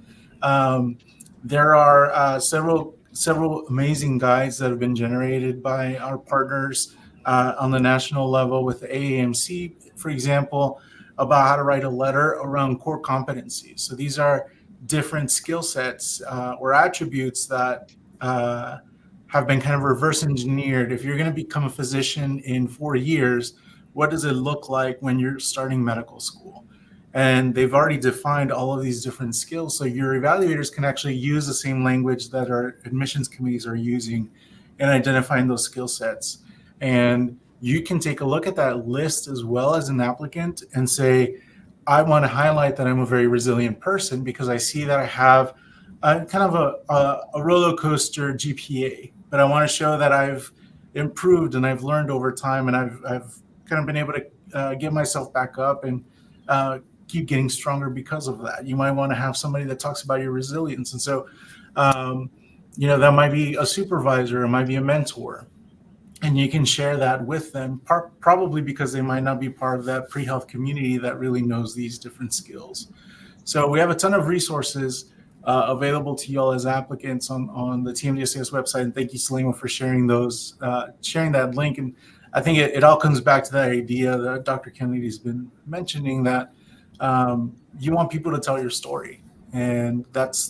there are several amazing guides that have been generated by our partners on the national level with the AAMC, for example, about how to write a letter around core competencies. So these are different skill sets or attributes that have been kind of reverse engineered. If you're going to become a physician in 4 years, what does it look like when you're starting medical school? And they've already defined all of these different skills. So your evaluators can actually use the same language that our admissions committees are using in identifying those skill sets. And you can take a look at that list as well as an applicant and say, I want to highlight that I'm a very resilient person because I see that I have kind of a roller coaster GPA, but I want to show that I've improved and I've learned over time, and I've kind of been able to get myself back up and keep getting stronger because of that. You might want to have somebody that talks about your resilience, and so that might be a supervisor, it might be a mentor. And you can share that with them, probably because they might not be part of that pre-health community that really knows these different skills. So we have a ton of resources available to you all as applicants on the TMDSAS website. And thank you, Salima, for sharing that link. And I think it all comes back to that idea that Dr. Kennedy's been mentioning, that you want people to tell your story. And that's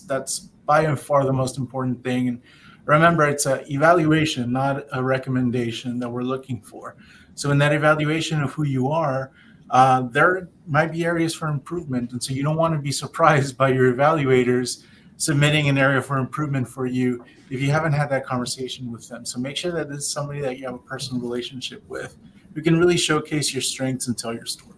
by and far the most important thing. And remember, it's an evaluation, not a recommendation that we're looking for. So in that evaluation of who you are, there might be areas for improvement. And so you don't want to be surprised by your evaluators submitting an area for improvement for you if you haven't had that conversation with them. So make sure that it's somebody that you have a personal relationship with who can really showcase your strengths and tell your story.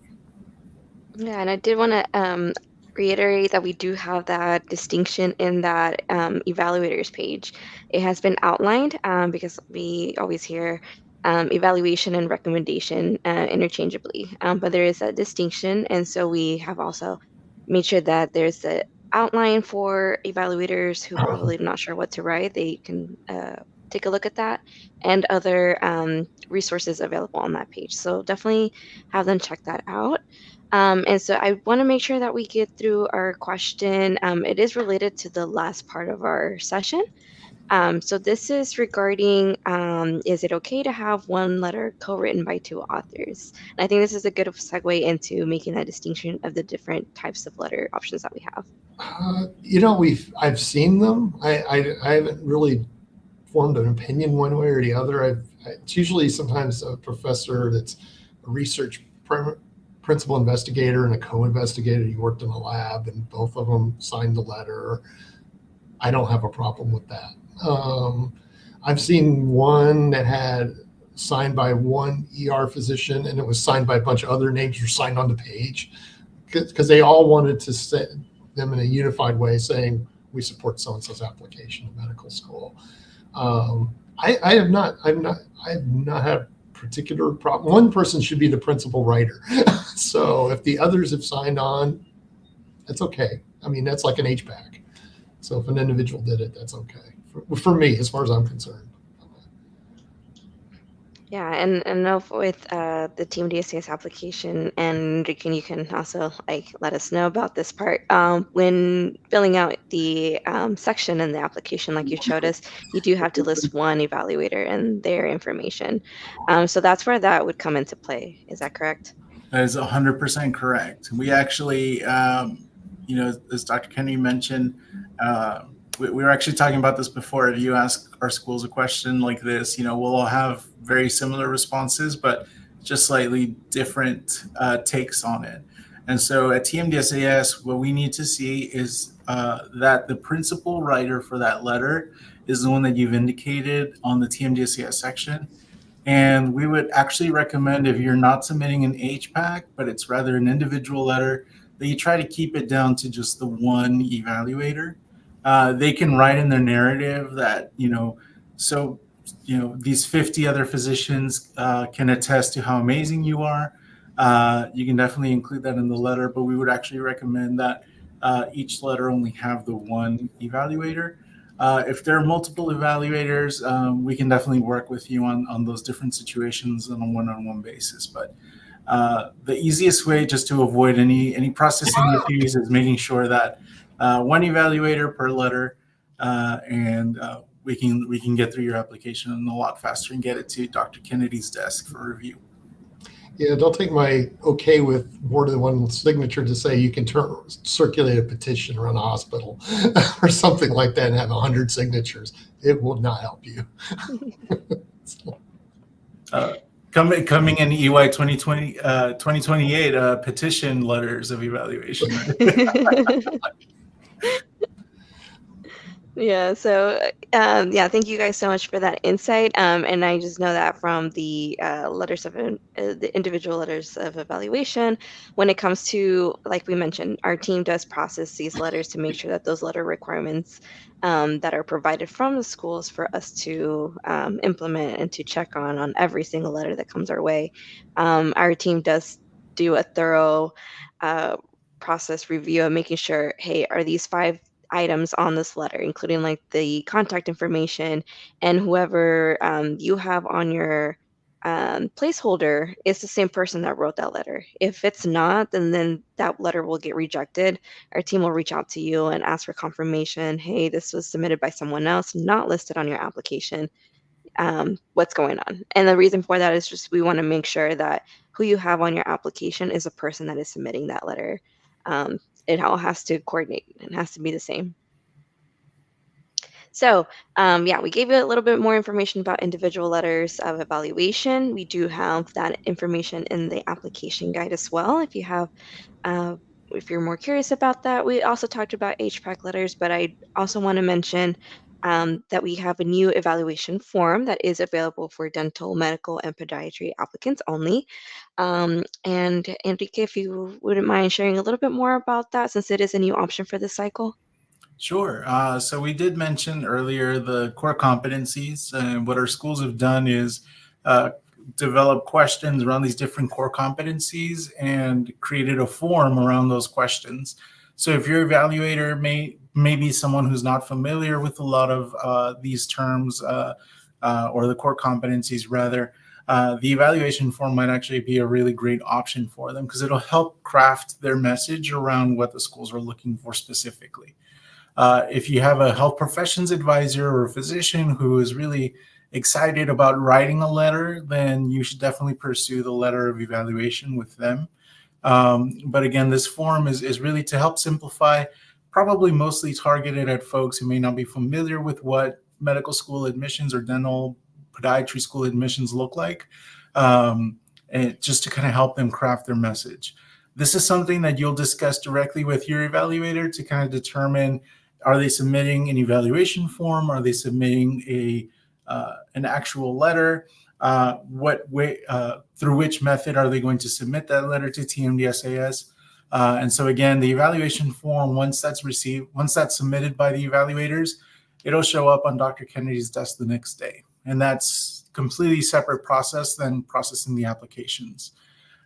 Yeah, and I did want to reiterate that we do have that distinction in that evaluators page. It has been outlined because we always hear evaluation and recommendation interchangeably, but there is a distinction, and so we have also made sure that there's outline for evaluators who probably not sure what to write. They can take a look at that, and other resources available on that page. So definitely have them check that out. And so I want to make sure that we get through our question. It is related to the last part of our session. So this is regarding, is it okay to have one letter co-written by two authors? And I think this is a good segue into making that distinction of the different types of letter options that we have. I've seen them. I haven't really formed an opinion one way or the other. It's usually sometimes a professor that's a research principal investigator and a co-investigator. You worked in a lab and both of them signed the letter. I don't have a problem with that. I've seen one that had signed by one ER physician and it was signed by a bunch of other names were signed on the page because they all wanted to set them in a unified way saying we support so-and-so's application to medical school. I have not had a particular problem. One person should be the principal writer. So if the others have signed on, that's okay. I mean, that's like an HPAC. So if an individual did it, that's okay. For me, as far as I'm concerned. Yeah, and know with the TMDSAS application, and you can also let us know about this part. When filling out the section in the application, like you showed us, you do have to list one evaluator and their information. So that's where that would come into play. Is that correct? That is 100% correct. We actually, as Dr. Kennedy mentioned, we were actually talking about this before. If you ask our schools a question like this, we'll all have very similar responses, but just slightly different takes on it. And so at TMDSAS, what we need to see is that the principal writer for that letter is the one that you've indicated on the TMDSAS section. And we would actually recommend, if you're not submitting an HPAC, but it's rather an individual letter, that you try to keep it down to just the one evaluator. They can write in their narrative that, these 50 other physicians can attest to how amazing you are. You can definitely include that in the letter, but we would actually recommend that each letter only have the one evaluator. If there are multiple evaluators, we can definitely work with you on those different situations on a one-on-one basis. But the easiest way just to avoid any processing issues is making sure that one evaluator per letter, and we can get through your application a lot faster and get it to Dr. Kennedy's desk for review. Yeah, don't take my okay with more than one signature to say you can circulate a petition around a hospital or something like that and have 100 signatures. It will not help you. Coming in EY 2028, petition letters of evaluation. Yeah, so thank you guys so much for that insight. And I just know that from the the individual letters of evaluation, when it comes to, like we mentioned, our team does process these letters to make sure that those letter requirements that are provided from the schools for us to implement and to check on every single letter that comes our way. Our team does do a thorough process review of making sure, hey, are these 5 items on this letter, including like the contact information, and whoever you have on your placeholder is the same person that wrote that letter. If it's not, then that letter will get rejected. Our team will reach out to you and ask for confirmation. Hey, this was submitted by someone else, not listed on your application. What's going on? And the reason for that is just we want to make sure that who you have on your application is a person that is submitting that letter. It all has to coordinate. It has to be the same. So we gave you a little bit more information about individual letters of evaluation. We do have that information in the application guide as well. If you're more curious about that, we also talked about HPAC letters, but I also want to mention that we have a new evaluation form that is available for dental, medical, and podiatry applicants only. And Enrique, if you wouldn't mind sharing a little bit more about that, since it is a new option for this cycle. Sure. So we did mention earlier the core competencies, and what our schools have done is develop questions around these different core competencies and created a form around those questions. So if your evaluator may be someone who's not familiar with a lot of these terms or the core competencies rather, the evaluation form might actually be a really great option for them because it'll help craft their message around what the schools are looking for specifically. If you have a health professions advisor or a physician who is really excited about writing a letter, then you should definitely pursue the letter of evaluation with them. But again, this form is really to help simplify, probably mostly targeted at folks who may not be familiar with what medical school admissions or dental podiatry school admissions look like, and just to kind of help them craft their message. This is something that you'll discuss directly with your evaluator to kind of determine, are they submitting an evaluation form? Are they submitting an actual letter? What way, through which method are they going to submit that letter to TMDSAS? And so again, the evaluation form, once that's submitted by the evaluators, it'll show up on Dr. Kennedy's desk the next day. And that's completely separate process than processing the applications.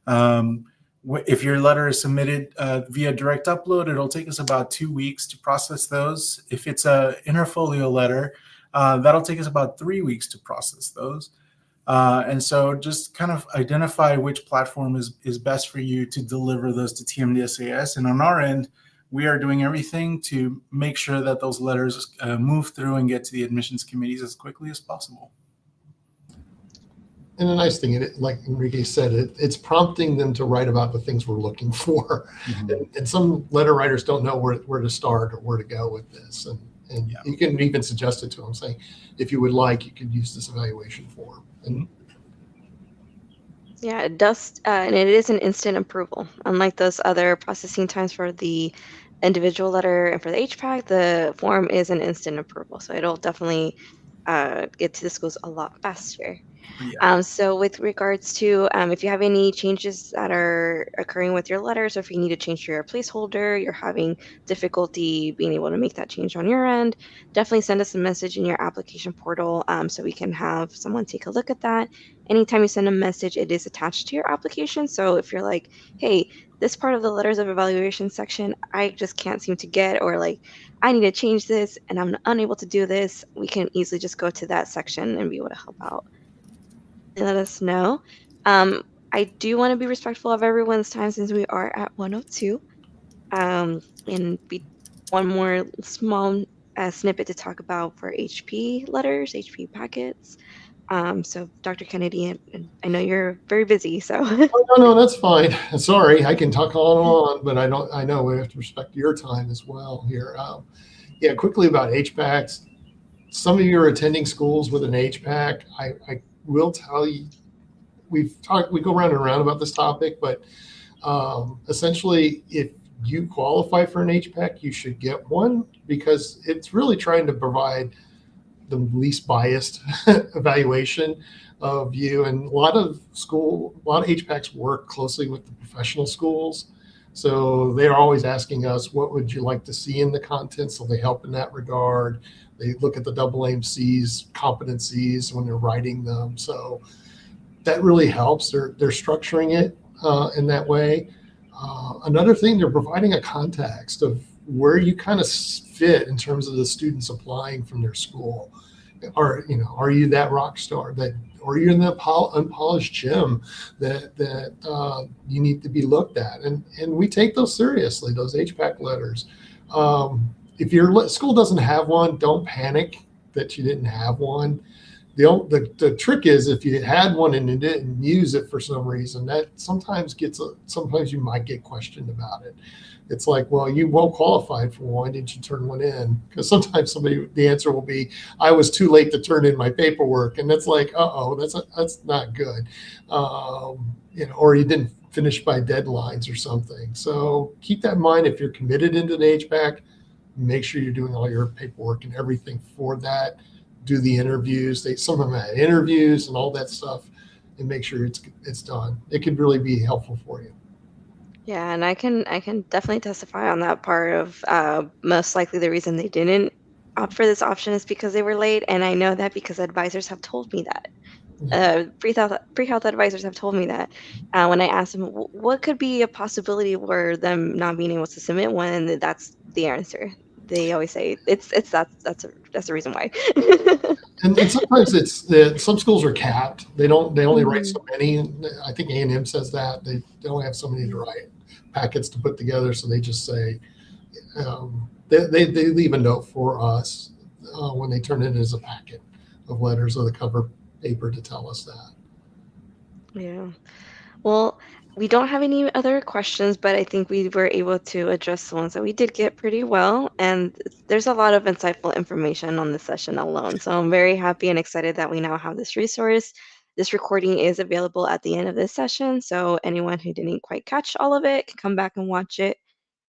If your letter is submitted via direct upload, it'll take us about 2 weeks to process those. If it's a interfolio letter, that'll take us about 3 weeks to process those. And so just kind of identify which platform is best for you to deliver those to TMDSAS. And on our end, we are doing everything to make sure that those letters move through and get to the admissions committees as quickly as possible. And the nice thing, like Enrique said, it's prompting them to write about the things we're looking for. Mm-hmm. And some letter writers don't know where to start or where to go with this. And yeah, you can even suggest it to them, saying, if you would like, you could use this evaluation form. And yeah, it does, and it is an instant approval. Unlike those other processing times for the individual letter and for the HPAC, the form is an instant approval. So it'll definitely get to the schools a lot faster. Yeah. So with regards to if you have any changes that are occurring with your letters, or if you need to change your placeholder, you're having difficulty being able to make that change on your end, definitely send us a message in your application portal so we can have someone take a look at that. Anytime you send a message, it is attached to your application. So if you're like, hey, this part of the letters of evaluation section, I just can't seem to get, or like, I need to change this and I'm unable to do this, we can easily just go to that section and be able to help out. Let us know. I do want to be respectful of everyone's time since we are at 1:02. And one more small snippet to talk about for HP letters, HP packets. So Dr. Kennedy, and I know you're very busy, so. Oh, no, that's fine. Sorry, I can talk on and on, but I know we have to respect your time as well here. Yeah, quickly about HPACs. Some of you are attending schools with an HPAC. I will tell you, we go round and round about this topic, but essentially, if you qualify for an HPAC, you should get one, because it's really trying to provide the least biased evaluation of you. And a lot of HPACs work closely with the professional schools. So they're always asking us, what would you like to see in the content? So they help in that regard. They look at the AAMC's competencies when they're writing them. So that really helps. They're structuring it in that way. Another thing, they're providing a context of where you kind of fit in terms of the students applying from their school. Are you that rock star or you're in the unpolished gym that you need to be looked at? And we take those seriously, those HPAC letters. If your school doesn't have one, don't panic that you didn't have one. The trick is, if you had one and you didn't use it for some reason, that sometimes you might get questioned about it. It's like, well, you won't qualify for one. Didn't you turn one in? Because sometimes the answer will be, I was too late to turn in my paperwork, and that's like, that's not good. Or you didn't finish by deadlines or something. So keep that in mind. If you're committed into the HPAC, make sure you're doing all your paperwork and everything for that. Do the interviews. Some of them had interviews and all that stuff, and make sure it's done. It could really be helpful for you. Yeah, and I can definitely testify on that part of most likely the reason they didn't opt for this option is because they were late, and I know that because advisors have told me that. Pre-health advisors have told me that when I asked them what could be a possibility where them not being able to submit one, that's the answer. They always say it's that's the reason why. And sometimes it's some schools are capped. They only write so Mhm. many. I think A&M says that they only have so many to write packets to put together. So they just say they leave a note for us when they turn it as a packet of letters or the cover paper to tell us that. Yeah. Well, we don't have any other questions, but I think we were able to address the ones that we did get pretty well. And there's a lot of insightful information on this session alone. So I'm very happy and excited that we now have this resource. This recording is available at the end of this session. So anyone who didn't quite catch all of it can come back and watch it.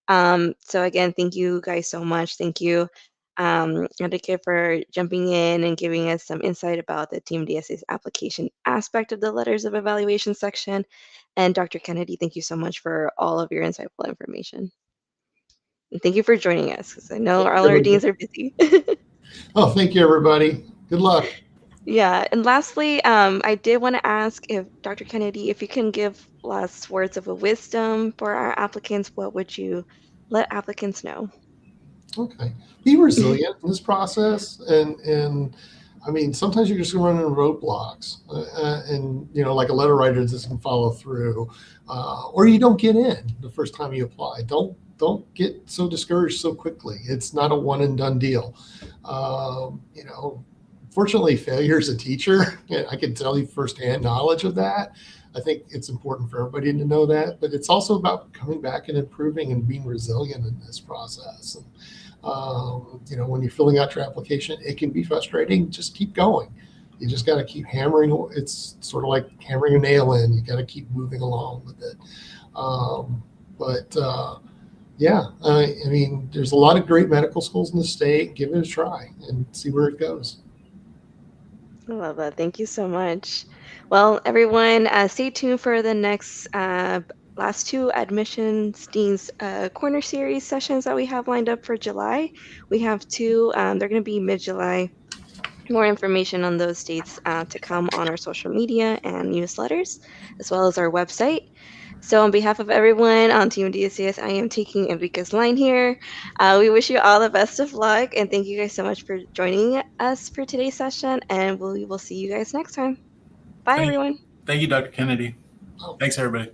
So again, thank you guys so much. Thank you, Enrique, for jumping in and giving us some insight about the TMDSA's application aspect of the letters of evaluation section. And Dr. Kennedy, thank you so much for all of your insightful information. And thank you for joining us, because I know all our deans are busy. Oh, thank you, everybody. Good luck. Yeah, and lastly, I did want to ask if Dr. Kennedy, if you can give last words of a wisdom for our applicants, what would you let applicants know? Okay. Be resilient in this process. And I mean, sometimes you're just going to run into roadblocks. And, like a letter writer doesn't follow through. Or you don't get in the first time you apply. Don't get so discouraged so quickly. It's not a one and done deal. Fortunately, failure is a teacher. I can tell you firsthand knowledge of that. I think it's important for everybody to know that, but it's also about coming back and improving and being resilient in this process. And, when you're filling out your application, it can be frustrating. Just keep going. You just got to keep hammering. It's sort of like hammering a nail in. You got to keep moving along with it. I mean, there's a lot of great medical schools in the state. Give it a try and see where it goes. I love that. Thank you so much. Well, everyone, stay tuned for the next last two admissions deans corner series sessions that we have lined up for July. We have two. They're going to be mid-July. More information on those dates to come on our social media and newsletters, as well as our website. So, on behalf of everyone on Team DSCS, I am taking Enrique's line here. We wish you all the best of luck, and thank you guys so much for joining us for today's session. And we will see you guys next time. Bye, everyone. Thank you, Dr. Kennedy. Oh. Thanks, everybody.